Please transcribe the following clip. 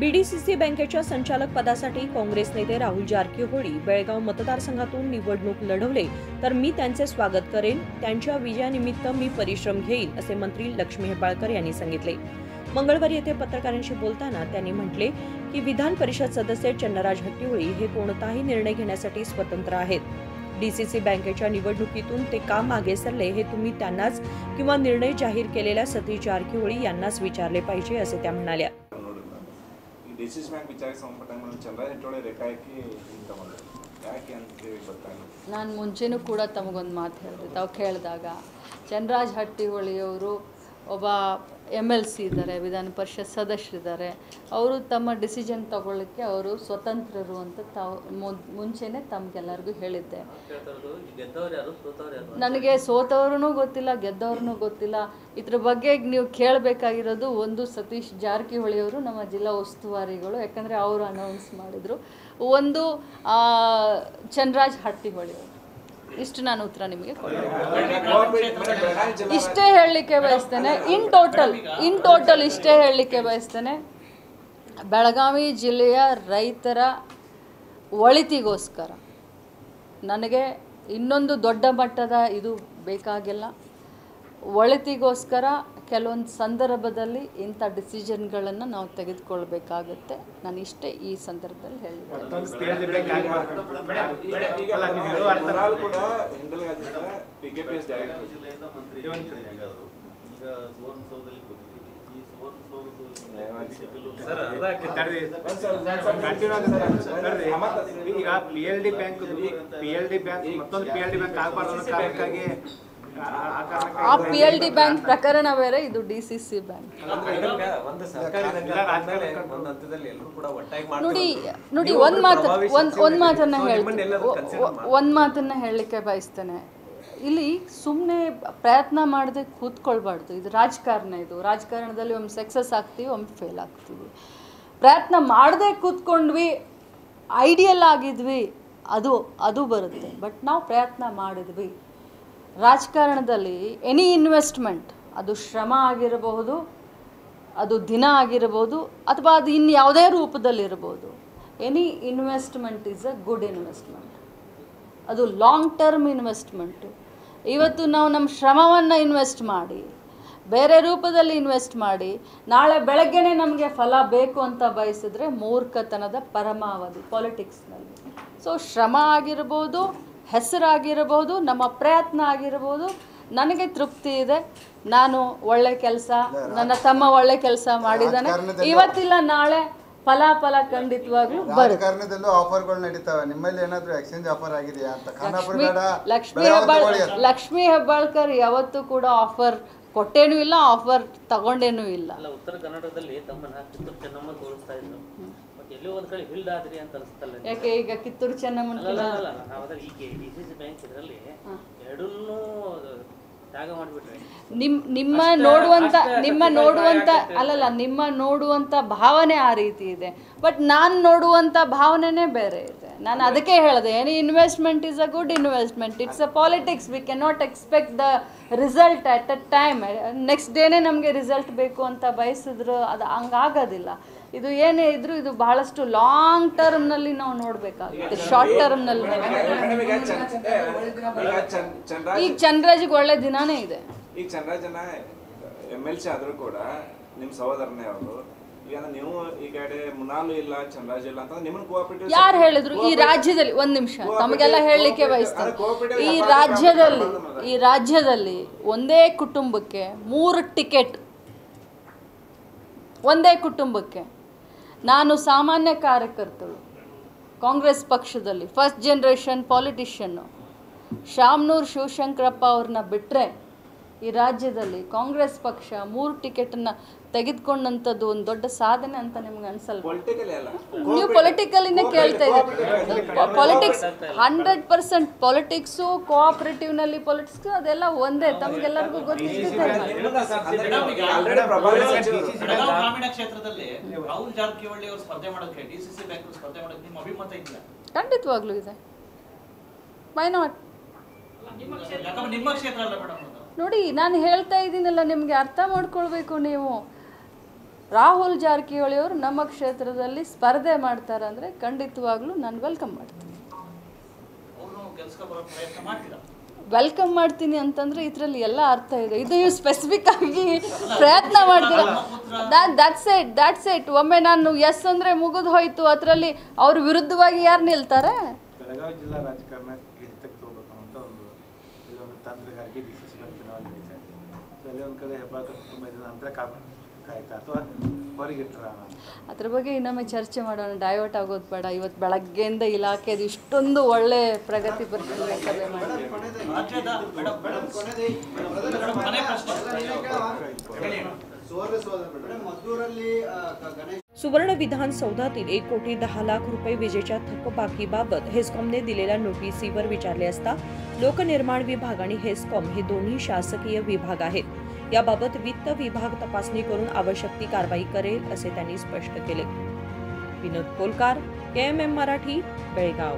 BDCC बँकेच्या संचालक पदासाठी काँग्रेस नेते राहुल जारकीहोळी बेळगाव मतदारसंघातून निवडणूक लढवले तर मी त्यांचे स्वागत करेन, त्यांच्या विजयानिमित्त मी परिश्रम घेईन, असे मंत्री लक्ष्मी हेब्बाळकर यांनी सांगितले। मंगळवारी येथे पत्रकारांशी बोलताना त्यांनी म्हटले की विधान परिषद सदस्य चन्नराज हट्टीहोळी हे कोणताही निर्णय घेण्यासाठी स्वतंत्र आहेत। डीसीसी बँकेच्या निवडणुकीतून ते का मागे सरले हे तुम्ही त्यांनाच किंवा निर्णय जाहीर केलेल्या सतीश जारकीहोळी यांनाच विचारले पाहिजे, असे त्या म्हणाल्या। डीसीसी बैंक विचार संबंध चन्नराज हट्टीहोळी ರೇಖಾಕಿ ಯಾಕೆ ಅಂತ ಗೊತ್ತಾಗಿಲ್ಲ। ನಾನು ಮುಂಚೆನೂ ಕೂಡ ತಮಗೊಂದು ಮಾತು ಹೇಳಿದೆ, ತಾವು ಕೇಳಿದಾಗ ಚನ್ನರಾಜ್ ಹಟ್ಟಿಹೊಳಿಯವರು ಒಬ್ಬ MLC ಇದ್ದಾರೆ, ವಿಧಾನ ಪರಿಷತ್ ಸದಸ್ಯರಿದ್ದಾರೆ, ಅವರು ತಮ್ಮ ಡಿಸಿಷನ್ ತಗೊಳ್ಳೋಕ್ಕೆ ಅವರು ಸ್ವತಂತ್ರರು ಅಂತ ತಾವು ಮುಂಚೆನೇ ತಮಗೆಲ್ಲರಿಗೂ ಹೇಳಿದ್ದೆ। ನನಗೆ ಸೋತವ್ರೂ ಗೊತ್ತಿಲ್ಲ, ಗೆದ್ದವ್ರೂ ಗೊತ್ತಿಲ್ಲ। ಇದ್ರ ಬಗ್ಗೆ ನೀವು ಕೇಳಬೇಕಾಗಿರೋದು ಒಂದು ಸತೀಶ್ ಜಾರಕಿಹೊಳಿಯವರು ನಮ್ಮ ಜಿಲ್ಲಾ ಉಸ್ತುವಾರಿಗಳು, ಯಾಕಂದರೆ ಅವರು ಅನೌನ್ಸ್ ಮಾಡಿದರು, ಒಂದು ಚನ್ನರಾಜ್ ಹಟ್ಟಿಹೊಳಿಯವರು। ಇಷ್ಟು ನಾನು ಉತ್ತರ ನಿಮಗೆ ಇಷ್ಟೇ ಹೇಳಲಿಕ್ಕೆ ಬಯಸ್ತೇನೆ। ಇನ್ ಟೋಟಲ್ ಇಷ್ಟೇ ಹೇಳಲಿಕ್ಕೆ ಬಯಸ್ತೇನೆ, ಬೆಳಗಾವಿ ಜಿಲ್ಲೆಯ ರೈತರ ಒಳಿತಿಗೋಸ್ಕರ ನನಗೆ ಇನ್ನೊಂದು ದೊಡ್ಡ ಮಟ್ಟದ ಇದು ಬೇಕಾಗಿಲ್ಲ। ಒಳಿತಿಗೋಸ್ಕರ ಕೆಲವೊಂದು ಸಂದರ್ಭದಲ್ಲಿ ಇಂಥ ಡಿಸಿಷನ್ಗಳನ್ನು ನಾವು ತೆಗೆದುಕೊಳ್ಬೇಕಾಗುತ್ತೆ। ನಾನು ಇಷ್ಟೇ ಈ ಸಂದರ್ಭದಲ್ಲಿ ಹೇಳಿದ್ದೆ। ಆ PLD ಬ್ಯಾಂಕ್ ಪ್ರಕರಣ ಬೇರೆ, ಇದು DCC ಬ್ಯಾಂಕ್। ನೋಡಿ ಒಂದು ಮಾತನ್ನ ಹೇಳಲಿಕ್ಕೆ ಬಯಸ್ತೇನೆ, ಇಲ್ಲಿ ಸುಮ್ಮನೆ ಪ್ರಯತ್ನ ಮಾಡದೆ ಕೂತ್ಕೊಳ್ಬಾರ್ದು। ಇದು ರಾಜಕಾರಣ, ಇದು ರಾಜಕಾರಣದಲ್ಲಿ ಒಮ್ಮೆ ಸಕ್ಸಸ್ ಆಗ್ತೀವಿ, ಒಮ್ಮೆ ಫೇಲ್ ಆಗ್ತೀವಿ। ಪ್ರಯತ್ನ ಮಾಡದೆ ಕೂತ್ಕೊಂಡ್ವಿ, ಐಡಿಯಲ್ ಆಗಿದ್ವಿ, ಅದು ಬರುತ್ತೆ। ಬಟ್ ನಾವು ಪ್ರಯತ್ನ ಮಾಡಿದ್ವಿ। ರಾಜಕಾರಣದಲ್ಲಿ ಎನಿ ಇನ್ವೆಸ್ಟ್ಮೆಂಟ್, ಅದು ಶ್ರಮ ಆಗಿರಬಹುದು, ಅದು ದಿನ ಆಗಿರಬಹುದು, ಅಥವಾ ಅದು ಇನ್ನು ಯಾವುದೇ ರೂಪದಲ್ಲಿರ್ಬೋದು, any investment is a good investment, ಅದು ಲಾಂಗ್ ಟರ್ಮ್ ಇನ್ವೆಸ್ಟ್ಮೆಂಟು। ಇವತ್ತು ನಾವು ನಮ್ಮ ಶ್ರಮವನ್ನು ಇನ್ವೆಸ್ಟ್ ಮಾಡಿ, ಬೇರೆ ರೂಪದಲ್ಲಿ ಇನ್ವೆಸ್ಟ್ ಮಾಡಿ, ನಾಳೆ ಬೆಳಗ್ಗೆನೇ ನಮಗೆ ಫಲ ಬೇಕು ಅಂತ ಬಯಸಿದ್ರೆ ಮೂರ್ಖತನದ ಪರಮಾವಧಿ ಪಾಲಿಟಿಕ್ಸ್ನಲ್ಲಿ। ಸೊ ಶ್ರಮ ಆಗಿರ್ಬೋದು, ಹೆಸರಾಗಿರಬಹುದು, ನಮ್ಮ ಪ್ರಯತ್ನ ಆಗಿರಬಹುದು, ನನಗೆ ತೃಪ್ತಿ ಇದೆ। ನಾನು ಒಳ್ಳೆ ಕೆಲಸ, ನನ್ನ ತಮ್ಮ ಒಳ್ಳೆ ಕೆಲಸ ಮಾಡಿದ್ದಾನೆ, ಇವತ್ತಿಲ್ಲ ನಾಳೆ ಫಲ ಖಂಡಿತವಾಗ್ಲೂ ಬರುತ್ತೆ। ಆಫರ್ಗಳು ನಡೀತಾವೆ, ನಿಮ್ಮಲ್ಲಿ ಏನಾದರೂ ಎಕ್ಸ್ಚೇಂಜ್ ಆಫರ್ ಆಗಿದೆಯಾ ಅಂತ? ಲಕ್ಷ್ಮೀ ಹೆಬ್ಬಾಳ್ಕರ್ ಯಾವತ್ತೂ ಕೂಡ ಆಫರ್ ಕೊಟ್ಟೇನೂ ಇಲ್ಲ, ಆಫರ್ ತಗೊಂಡೇನೂ ಇಲ್ಲ। ಉತ್ತರ ಕನ್ನಡದಲ್ಲಿ ತಮ್ಮನ್ನ ಕಿತ್ತೂರು ಚೆನ್ನಮ್ಮ ತೋರಿಸ್ತಾ ಇದ್ರು, ಎಲ್ಲೋ ಒಂದ್ ಕಡೆ ಹಿಲ್ಡ್ ಆದ್ರಿ ಅಂತ ಅನಿಸ್ತಲ್ಲ ಯಾಕೆ? ಈಗ ಕಿತ್ತೂರು ಚೆನ್ನಮ್ಮನ ಈಗ DCC ಬ್ಯಾಂಕ್ ಇದರಲ್ಲಿ ಎರಡನ್ನೂ ತ್ಯಾಗ ಮಾಡಿಬಿಟ್ರೆ ನಿಮ್ಮ ನೋಡುವಂತ ಭಾವನೆ ಆ ರೀತಿ ಇದೆ, ಬಟ್ ನಾನು ನೋಡುವಂತ ಭಾವನೆನೇ ಬೇರೆ ಇದೆ। ನಾನು ಅದಕ್ಕೆ ಹೇಳಿದೆ, any investment is a good investment, it's a politics, we can not expect the result at a time, next ಡೇನೇ ನಮಗೆ ರಿಸಲ್ಟ್ ಬೇಕು ಅಂತ ಬಯಸಿದ್ರು ಅದು ಹಂಗಾಗೋದಿಲ್ಲ। ಇದು ಏನೇ ಇದ್ರೂ ಇದು ಬಹಳಷ್ಟು ಲಾಂಗ್ ಟರ್ಮ್ನಲ್ಲಿ ನಾವು ನೋಡಬೇಕಾಗುತ್ತೆ, ಶಾರ್ಟ್ ಟರ್ಮ್ನಲ್ಲಿ। ಈಗ ಚನ್ರಾಜ್ಗೆ ಒಳ್ಳೆ ದಿನಾನೇ ಇದೆ। ಈಗ ಚನ್ರಾಜನ MLC ಆದ್ರೂ ಕೂಡ ನಿಮ್ಮ ಸಹೋದರನೇ ಅವರು, ಈಗ ನೀವು ಈ ಕಡೆ ಮುನಾಲು ಇಲ್ಲ, ಚನ್ರಾಜ್ ಇಲ್ಲ ಅಂತ ನಿಮ್ಮನ್ನ ಕೋಆಪರೇಟಿವ್ ಯಾರು ಹೇಳಿದ್ರು? ಈ ರಾಜ್ಯದಲ್ಲಿ ಒಂದು ನಿಮಿಷ ತಮಗೆಲ್ಲ ಹೇಳಲಿಕ್ಕೆ ಬಯಸ್ತೇನೆ, ಈ ರಾಜ್ಯದಲ್ಲಿ ಒಂದೇ ಕುಟುಂಬಕ್ಕೆ 3 ಟಿಕೆಟ್, ಒಂದೇ ಕುಟುಂಬಕ್ಕೆ। ನಾನು ಸಾಮಾನ್ಯ ಕಾರ್ಯಕರ್ತರು, ಕಾಂಗ್ರೆಸ್ ಪಕ್ಷದಲ್ಲಿ ಫಸ್ಟ್ ಜನರೇಷನ್ ಪಾಲಿಟಿಷಿಯನ್ನು ಶಾಮನೂರು ಶಿವಶಂಕರಪ್ಪ ಅವ್ರನ್ನ ಬಿಟ್ಟರೆ ಈ ರಾಜ್ಯದಲ್ಲಿ ಕಾಂಗ್ರೆಸ್ ಪಕ್ಷ 3 ಟಿಕೆಟನ್ನು ತೆಗೆದುಕೊಂಡಂಥದ್ದು ಒಂದು ದೊಡ್ಡ ಸಾಧನೆ ಅಂತ ನಿಮ್ಗೆ ಅನ್ಸಲ್ಲ? ನೀವು ಪೊಲಿಟಿಕಲಿನೇ ಕೇಳ್ತಾ ಇದ್ದೀರಿ, ಪಾಲಿಟಿಕ್ಸ್ 100% ಪಾಲಿಟಿಕ್ಸು, ಕೋಆಪರೇಟಿವ್ನಲ್ಲಿ ಪಾಲಿಟಿಕ್ಸ್ ಅದೆಲ್ಲ ಒಂದೇ, ತಮಗೆಲ್ಲರಿಗೂ ಗೊತ್ತಿದೆ। ಖಂಡಿತವಾಗ್ಲೂ ಇದೆ, ವೈ ನಾಟ್? ನೋಡಿ, ನಾನು ಹೇಳ್ತಾ ಇದ್ದೀನಲ್ಲ, ನಿಮಗೆ ಅರ್ಥ ಮಾಡ್ಕೊಳ್ಬೇಕು ನೀವು। ರಾಹುಲ್ ಜಾರಕಿಹೊಳಿ ಅವರು ನಮ್ಮ ಕ್ಷೇತ್ರದಲ್ಲಿ ಸ್ಪರ್ಧೆ ಮಾಡ್ತಾರೆ ಅಂದರೆ ಖಂಡಿತವಾಗ್ಲೂ ನಾನು ವೆಲ್ಕಮ್ ಮಾಡ್ತೀನಿ. ವೆಲ್ಕಮ್ ಮಾಡ್ತೀನಿ ಅಂತಂದರೆ ಇದರಲ್ಲಿ ಎಲ್ಲ ಅರ್ಥ ಇದೆ. ಇದು ಸ್ಪೆಸಿಫಿಕ್ ಆಗಿ ಪ್ರಯತ್ನ ಮಾಡ್ತೀರ, ದ್ಯಾಟ್ಸ್ ಇಟ್. ಒಮ್ಮೆ ನಾನು ಎಸ್ ಅಂದರೆ ಮುಗಿದು ಹೋಯ್ತು, ಅದರಲ್ಲಿ ಅವ್ರ ವಿರುದ್ಧವಾಗಿ ಯಾರು ನಿಲ್ತಾರೆ? ಬೆಳಗಾವಿ ಜಿಲ್ಲಾ ರಾಜಕಾರಣ ಹಿಡಿತಕ್ಕೆ ತಗೋಬೇಕು ಅಂತ ಒಂದು ತಂತ್ರಗಾರಿಕೆ ಡಿಸಿಷನ್ ಚುನಾವಣೆ ನಡೀತಾ ಇದೆ. ಸೊ ಅಲ್ಲಿ ಒಂದು ಕಡೆ ಹೆಬ್ಬಾಳ ತುಂಬ ದಿನ ನಂತರ ಕಾಯ್ತಾ ಅಥವಾ ಹೊರಗಿಟ್ರ ಅದ್ರ ಬಗ್ಗೆ ಇನ್ನೊಮ್ಮೆ ಚರ್ಚೆ ಮಾಡೋಣ. ಡೈವರ್ಟ್ ಆಗೋದು ಬೇಡ. ಇವತ್ತು ಬೆಳಗ್ಗೆಯಿಂದ ಇಲಾಖೆದು ಇಷ್ಟೊಂದು ಒಳ್ಳೆ ಪ್ರಗತಿ ಪರಿಶೀಲನೆ ಸಭೆ ಮಾಡಿ. सुवर्ण विधानसौधातील 1 कोटी 10 लाख रुपये विजेच्या थकबाकीबाबत हेस्कॉमने दिलेल्या नोटिसीवर विचारले असता लोकनिर्माण विभाग आणि हेस्कॉम हे दोन्ही शासकीय विभाग आहेत. याबाबत वित्त विभाग तपासणी करून आवश्यक ती कारवाई करेल असे त्यांनी स्पष्ट केले. विनोद कोलकार, KMM मराठी, बेळगाव.